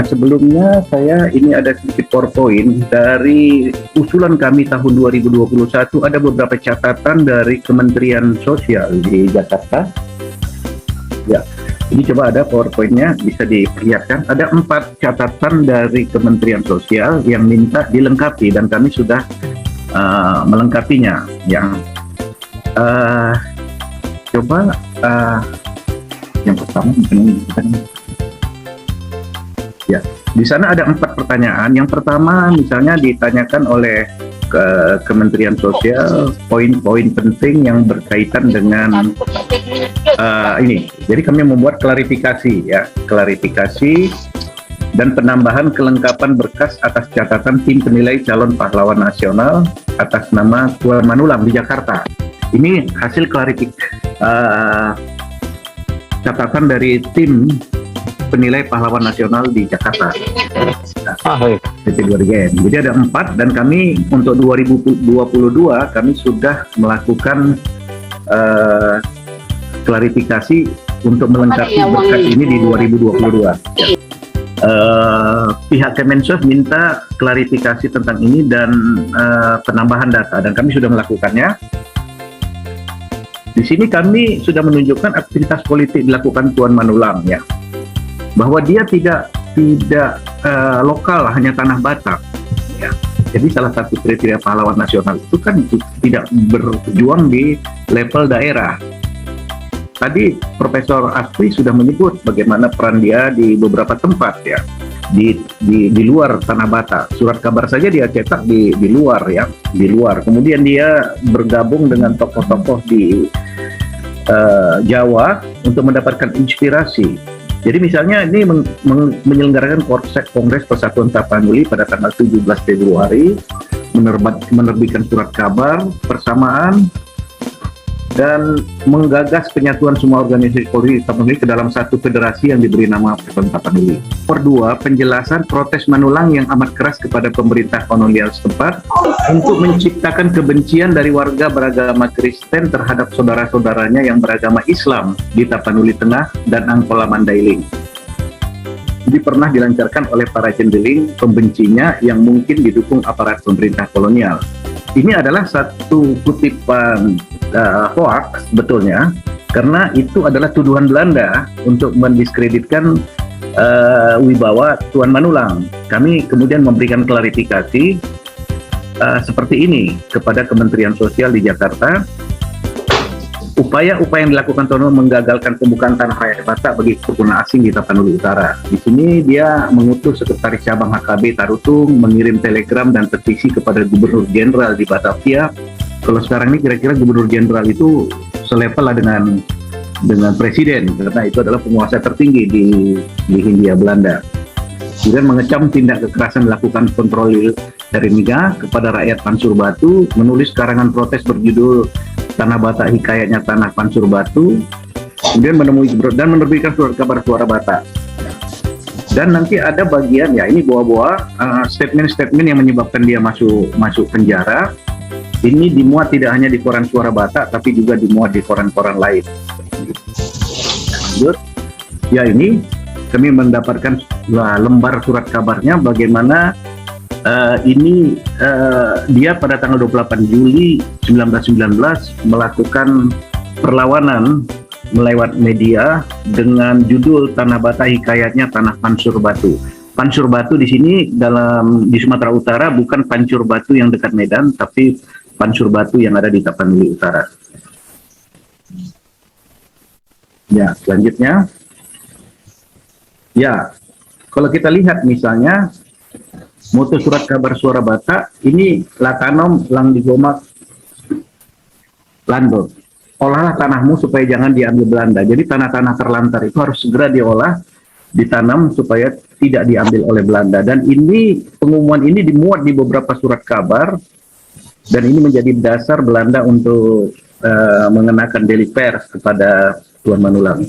sebelumnya ini ada sedikit PowerPoint dari usulan kami tahun 2021. Ada beberapa catatan dari Kementerian Sosial di Jakarta. Ya, ini coba ada PowerPoint-nya, bisa diperlihatkan. Ada 4 catatan dari Kementerian Sosial yang minta dilengkapi dan kami sudah melengkapinya. Yang coba yang pertama ya, di sana ada 4 pertanyaan. Yang pertama misalnya ditanyakan oleh Kementerian Sosial poin-poin penting yang berkaitan dengan ini. Jadi kami membuat klarifikasi dan penambahan kelengkapan berkas atas catatan tim penilai calon pahlawan nasional atas nama Tuan Manulang di Jakarta. Ini hasil catatan dari tim penilai pahlawan nasional di Jakarta. Jadi ada 4 dan kami untuk 2022 kami sudah melakukan klarifikasi untuk melengkapi berkas ini di 2022. Pihak Kemensos minta klarifikasi tentang ini dan penambahan data dan kami sudah melakukannya. Di sini kami sudah menunjukkan aktivitas politik dilakukan Tuan Manulang, ya, bahwa dia tidak lokal, hanya tanah Batak, ya. Jadi salah satu kriteria pahlawan nasional itu kan tidak berjuang di level daerah. Tadi Profesor Asri sudah menyebut bagaimana peran dia di beberapa tempat, ya, di luar tanah Batak. Surat kabar saja dia cetak di luar, ya, di luar. Kemudian dia bergabung dengan tokoh-tokoh di Jawa untuk mendapatkan inspirasi. Jadi misalnya ini menyelenggarakan Kongres Persatuan Tapanuli pada tanggal 17 Februari, menerbitkan surat kabar persamaan dan menggagas penyatuan semua organisasi Polri Tapanuli ke dalam satu federasi yang diberi nama Persatuan Tapanuli. Kedua, penjelasan protes Manulang yang amat keras kepada pemerintah kolonial setempat untuk menciptakan kebencian dari warga beragama Kristen terhadap saudara-saudaranya yang beragama Islam di Tapanuli Tengah dan Angkola Mandailing. Jadi pernah dilancarkan oleh para cendeling pembencinya yang mungkin didukung aparat pemerintah kolonial. Ini adalah satu kutipan hoax sebetulnya, karena itu adalah tuduhan Belanda untuk mendiskreditkan wibawa Tuan Manulang. Kami kemudian memberikan klarifikasi seperti ini kepada Kementerian Sosial di Jakarta. Upaya-upaya yang dilakukan Tuan Manulang menggagalkan pembukaan tanah rakyat Batak bagi keturunan asing di Tapanuli Utara. Di sini dia mengutus Sekretaris Cabang HKB Tarutung mengirim telegram dan petisi kepada Gubernur Jenderal di Batavia. Kalau sekarang ini kira-kira Gubernur Jenderal itu selevel lah dengan Presiden, karena itu adalah penguasa tertinggi di Hindia Belanda. Kemudian mengecam tindak kekerasan dilakukan kontrolir dari Niga kepada rakyat Pansur Batu, menulis karangan protes berjudul Tanah Batak Hikayatnya Tanah Pansur Batu, kemudian menerbitkan surat kabar Suara Batak. Dan nanti ada bagian, ya, ini statement-statement yang menyebabkan dia masuk penjara. Ini dimuat tidak hanya di koran Suara Batak, tapi juga dimuat di koran-koran lain. Lanjut, ya, ini kami mendapatkan lembar surat kabarnya bagaimana dia pada tanggal 28 Juli 1919 melakukan perlawanan melewat media dengan judul Tanah Batak Hikayatnya Tanah Pansur Batu. Pansur Batu di sini di Sumatera Utara bukan Pancur Batu yang dekat Medan, tapi Pansur Batu yang ada di Tapanuli Utara. Ya, selanjutnya. Ya, kalau kita lihat misalnya mutu surat kabar Suara Batak, ini Lakanom Lang Digomak Lando. Olahlah tanahmu supaya jangan diambil Belanda. Jadi tanah-tanah terlantar itu harus segera diolah, ditanam supaya tidak diambil oleh Belanda. Dan ini pengumuman ini dimuat di beberapa surat kabar dan ini menjadi dasar Belanda untuk mengenakan delik pers kepada Tuan Manulang.